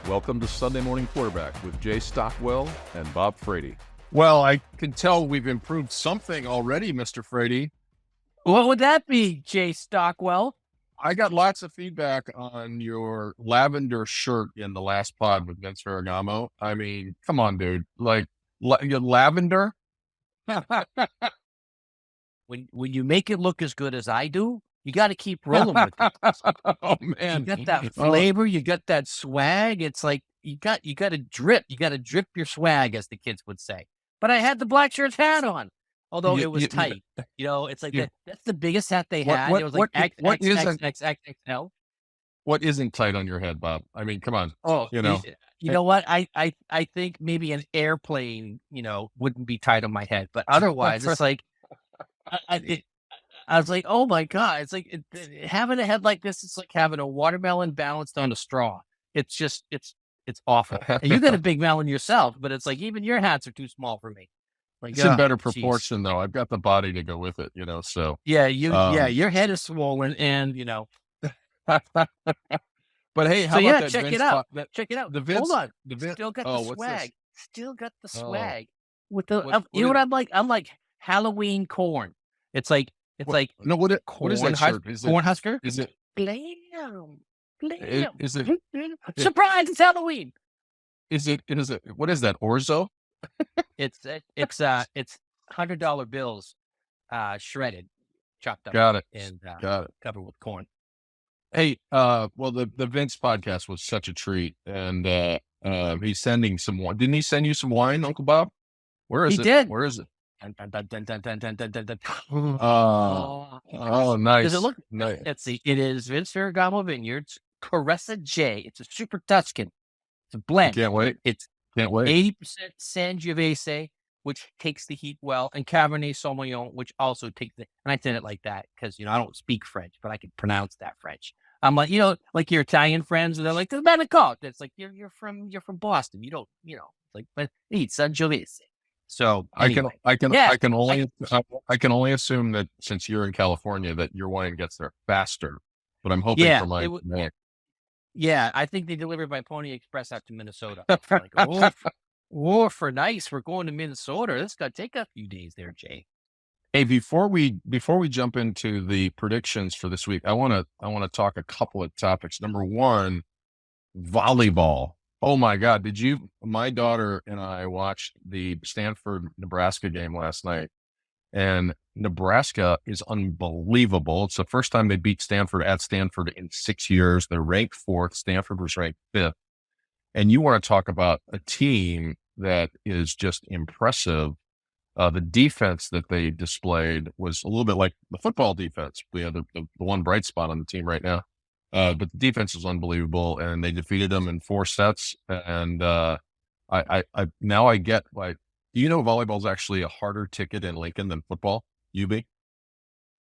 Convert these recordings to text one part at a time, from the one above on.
Welcome to Sunday Morning Quarterback with Jay Stockwell and Bob Frady. Well, I can tell we've improved something already, Mr. Frady. What would that be, Jay Stockwell? I got lots of feedback on your lavender shirt in the last pod with Vince Ferragamo. I mean, come on, dude. Like, your lavender? When you make it look as good as I do, you got to keep rolling with it. Oh, man. You got that flavor, you got that swag. It's like you got to drip. You got to drip your swag, as the kids would say. But I had the black shirts hat on, although it was tight. It's like that's the biggest hat they had. It was like XXXXXL. What isn't tight on your head, Bob? I mean, come on. Oh, you know what? I think maybe an airplane, wouldn't be tight on my head, but otherwise, it's like I was like, oh my God, it's like having a head like this. It's like having a watermelon balanced on a straw. It's just it's awful. And you got a big melon yourself, but it's like even your hats are too small for me. Like, it's in better proportion, though. I've got the body to go with it, so. Yeah, your head is swollen and, But hey, how about that check Vince it out. Check it out. The Vince, Hold on. the Vince, Still got the swag. Still got the swag. With the what I'm like? I'm like Halloween corn. It's like what is that shirt? Corn husker? Is it Blam. Is it Surprise, it's Halloween. Is it what is that, orzo? It's $100 bills shredded, chopped up. Got it. And got it. Covered with corn. Hey, well, the Vince podcast was such a treat, and he's sending some wine. Didn't he send you some wine, Uncle Bob? Where is it? He did. Where is it? Oh, nice. Does it look? Nice. Let's see. It is Vince Ferragamo Vineyards Caressa J. It's a super Tuscan. It's a blend. Can't wait. It's 80% Sangiovese, which takes the heat well, and Cabernet Sauvignon, which also takes the. And I said it like that because I don't speak French, but I can pronounce that French. I'm like, like your Italian friends, they're like, "That's called." It's like you're from Boston. You don't, it's like, but eat Sangiovese. So anyway. I can only assume that since you're in California that your wine gets there faster. But I'm hoping for mine. Yeah, I think they deliver by Pony Express out to Minnesota. Like, for nice, we're going to Minnesota. This got to take a few days there, Jay. Hey, before we jump into the predictions for this week, I want to talk a couple of topics. Number one, volleyball. Oh my God. My daughter and I watched the Stanford Nebraska game last night, and Nebraska is unbelievable. It's the first time they beat Stanford at Stanford in 6 years. They're ranked 4th. Stanford was ranked 5th. And you want to talk about a team that is just impressive. The defense that they displayed was a little bit like the football defense. We have the one bright spot on the team right now. But the defense was unbelievable, and they defeated them in 4 sets. And I now I get why. Do you know volleyball is actually a harder ticket in Lincoln than football? UB?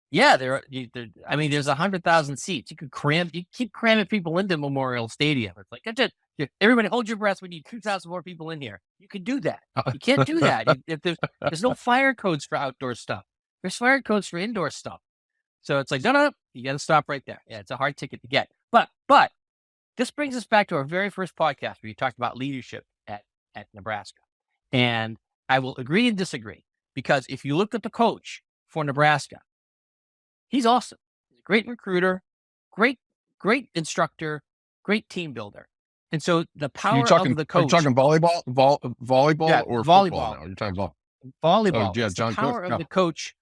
Yeah, there's 100,000 seats. You keep cramming people into Memorial Stadium. It's like, everybody hold your breath. We need 2,000 more people in here. You can do that. You can't do that. There's no fire codes for outdoor stuff. There's fire codes for indoor stuff. So it's like, no, you got to stop right there. Yeah, it's a hard ticket to get. But this brings us back to our very first podcast where you talked about leadership at Nebraska. And I will agree and disagree, because if you look at the coach for Nebraska, he's awesome. He's a great recruiter, great instructor, great team builder. And so the power of the coach. Are you talking volleyball or volleyball football now? You're talking about volleyball. Oh, yeah, the power of the coach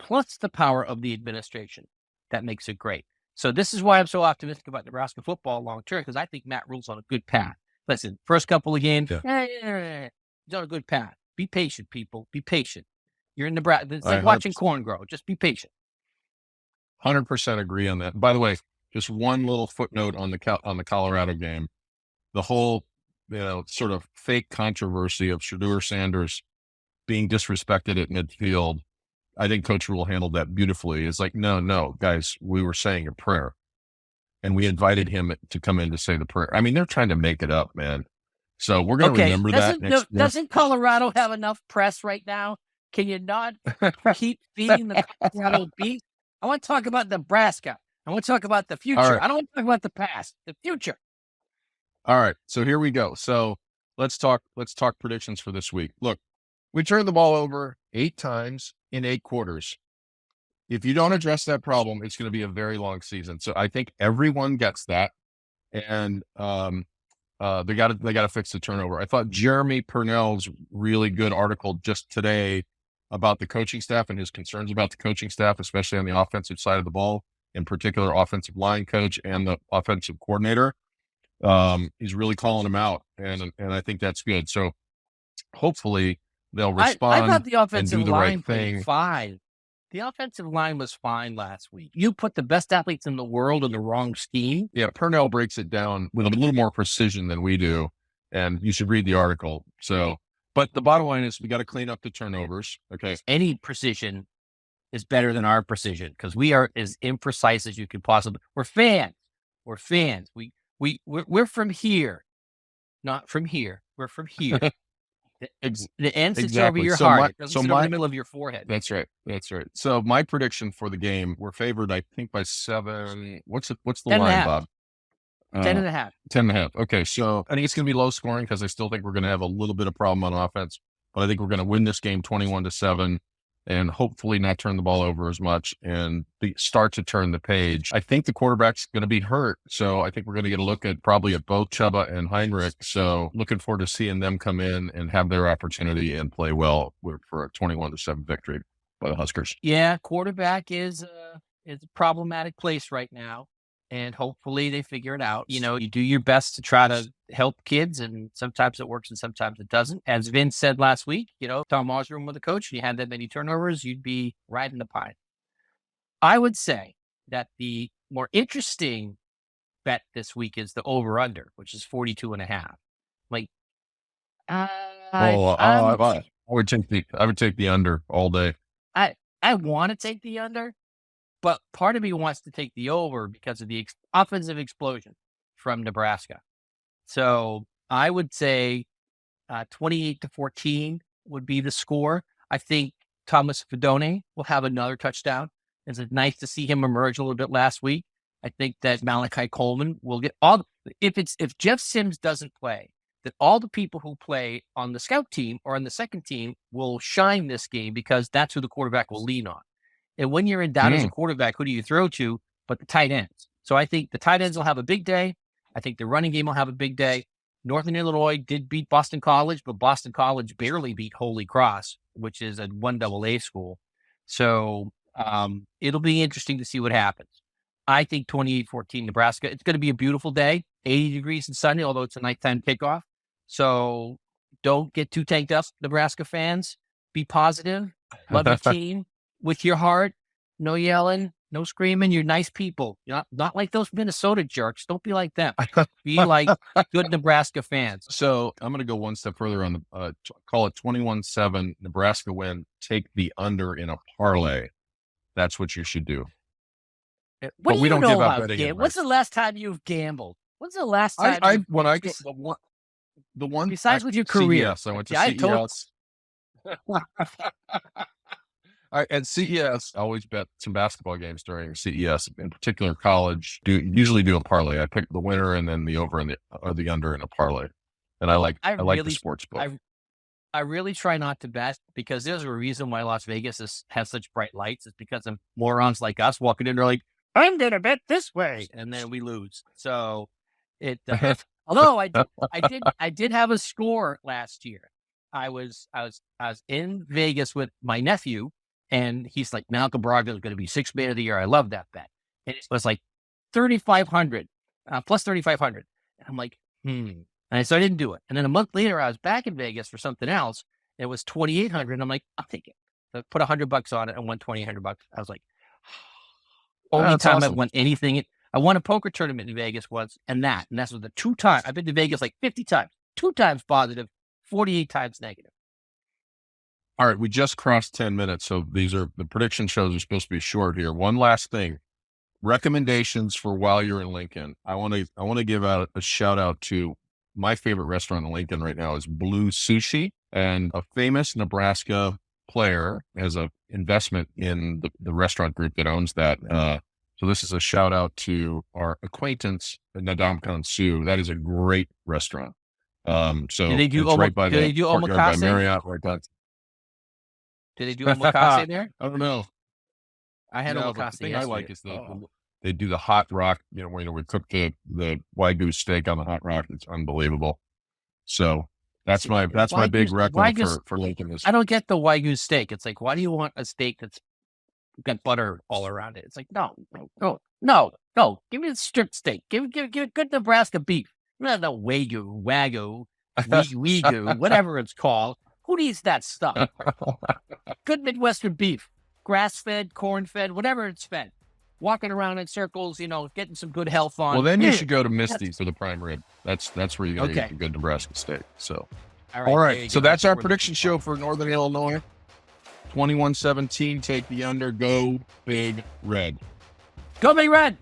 plus the power of the administration that makes it great. So this is why I'm so optimistic about Nebraska football long term, because I think Matt Rule's on a good path. Listen, first couple of games, he's on a good path. Be patient, people. Be patient. You're in Nebraska. It's like watching corn grow. Just be patient. 100% agree on that. By the way, just one little footnote on the Colorado game. The whole, sort of fake controversy of Shedeur Sanders being disrespected at midfield. I think Coach Rule handled that beautifully. It's like, no, guys, we were saying a prayer, and we invited him to come in to say the prayer. I mean, they're trying to make it up, man. So we're going to remember that. Doesn't Colorado have enough press right now? Can you not keep feeding the Colorado beast? I want to talk about Nebraska. I want to talk about the future. Right. I don't want to talk about the past, the future. All right. So here we go. So let's talk predictions for this week. Look, we turned the ball over 8 times in 8 quarters. If you don't address that problem, it's going to be a very long season. So I think everyone gets that. And they got to fix the turnover. I thought Jeremy Purnell's really good article just today about the coaching staff and his concerns about the coaching staff, especially on the offensive side of the ball, in particular offensive line coach and the offensive coordinator. He's really calling them out, and I think that's good. So hopefully they'll respond I thought the and offensive do the line right played thing. fine. The offensive line was fine last week. You put the best athletes in the world in the wrong scheme. Yeah, Purnell breaks it down with a little more precision than we do, and you should read the article. So, but the bottom line is we got to clean up the turnovers. Okay. Any precision is better than our precision because we are as imprecise as you could possibly. We're fans. We're fans. We're from here, not from here. We're from here. The end sits over your heart. It doesn't sit over the middle of your forehead. That's right. So my prediction for the game, we're favored, I think, by 7. What's the line, Bob? 10.5. 10.5. Okay. So I think it's going to be low scoring because I still think we're going to have a little bit of problem on offense, but I think we're going to win this game 21-7 and hopefully not turn the ball over as much and start to turn the page. I think the quarterback's going to be hurt. So I think we're going to get a look at probably at both Chuba and Heinrich. So looking forward to seeing them come in and have their opportunity and play well for a 21-7 victory by the Huskers. Yeah. Quarterback is a problematic place right now. And hopefully they figure it out. You know, you do your best to try to help kids, and sometimes it works and sometimes it doesn't. As Vince said last week, you know, Tom Osborne with a coach, and you had that many turnovers, you'd be riding the pine. I would say that the more interesting bet this week is the over-under, which is 42.5. Like, I would take the under all day. I want to take the under. But part of me wants to take the over because of the offensive explosion from Nebraska. So I would say 28-14 would be the score. I think Thomas Fidone will have another touchdown. It's nice to see him emerge a little bit last week. I think that Malachi Coleman will get if Jeff Sims doesn't play, that all the people who play on the scout team or on the second team will shine this game because that's who the quarterback will lean on. And when you're in doubt as a quarterback, who do you throw to but the tight ends? So I think the tight ends will have a big day. I think the running game will have a big day. Northern Illinois did beat Boston College, but Boston College barely beat Holy Cross, which is a 1AA school. So it'll be interesting to see what happens. I think 28-14 Nebraska. It's going to be a beautiful day, 80 degrees and sunny, although it's a nighttime kickoff. So don't get too tanked up, Nebraska fans. Be positive. Love your team. With your heart, no yelling, no screaming. You're nice people. You're not like those Minnesota jerks. Don't be like them. Be like good Nebraska fans. So I'm going to go one step further on the call it 21-7 Nebraska win. Take the under in a parlay. That's what you should do. What do we don't give out betting. What's the last time you've gambled? What's the last time? The one besides with your career. CES. I went to CES. At CES, I always bet some basketball games during CES, in particular college. Usually do a parlay. I pick the winner and then the over and the under in a parlay. And I like the sports book. I really try not to bet because there's a reason why Las Vegas has such bright lights. It's because of morons like us walking in. They're like, I'm gonna bet this way, and then we lose. So it. Although I did have a score last year. I was in Vegas with my nephew. And he's like, Malcolm Brogdon is going to be 6th man of the year. I love that bet. And it was like 3,500 plus 3,500. And I'm like, And so I didn't do it. And then a month later, I was back in Vegas for something else. It was 2,800. And I'm like, I'll take it. So I put $100 on it and won $2,800. I was like, only time awesome. I've won anything. I won a poker tournament in Vegas once, and that's the 2 times. I've been to Vegas like 50 times, 2 times positive, 48 times negative. All right, we just crossed 10 minutes, so the prediction shows are supposed to be short here. One last thing, recommendations for while you're in Lincoln. I want to give out a shout out to my favorite restaurant in Lincoln right now is Blue Sushi, and a famous Nebraska player has an investment in the restaurant group that owns that. So this is a shout out to our acquaintance, Nadamkan Sue. That is a great restaurant. So Do they do it's right by do the they do courtyard by omakase? Marriott. Right by, Do they do omakase there? I don't know. I had No, but the omakase thing I yesterday. like is they do the hot rock. We cook the Wagyu steak on the hot rock. It's unbelievable. So that's See, my big Wagyu's- recommend Wagyu's- for Lincoln. This I don't get the Wagyu steak. It's like, why do you want a steak that's got butter all around it? It's like, no. Give me the strip steak. Give it good Nebraska beef. Not the Wagyu, Wagyu, whatever it's called. Who needs that stuff? Good Midwestern beef, grass-fed, corn-fed, whatever it's fed. Walking around in circles, getting some good health on. Well, then you should go to Misty's for the prime rib. That's where you're gonna Okay. get the good Nebraska steak. So All all there you right. So go. that's our Where the prediction people show for Northern Illinois. 21-17. Take the under. Go Big Red. are. Go Big Red.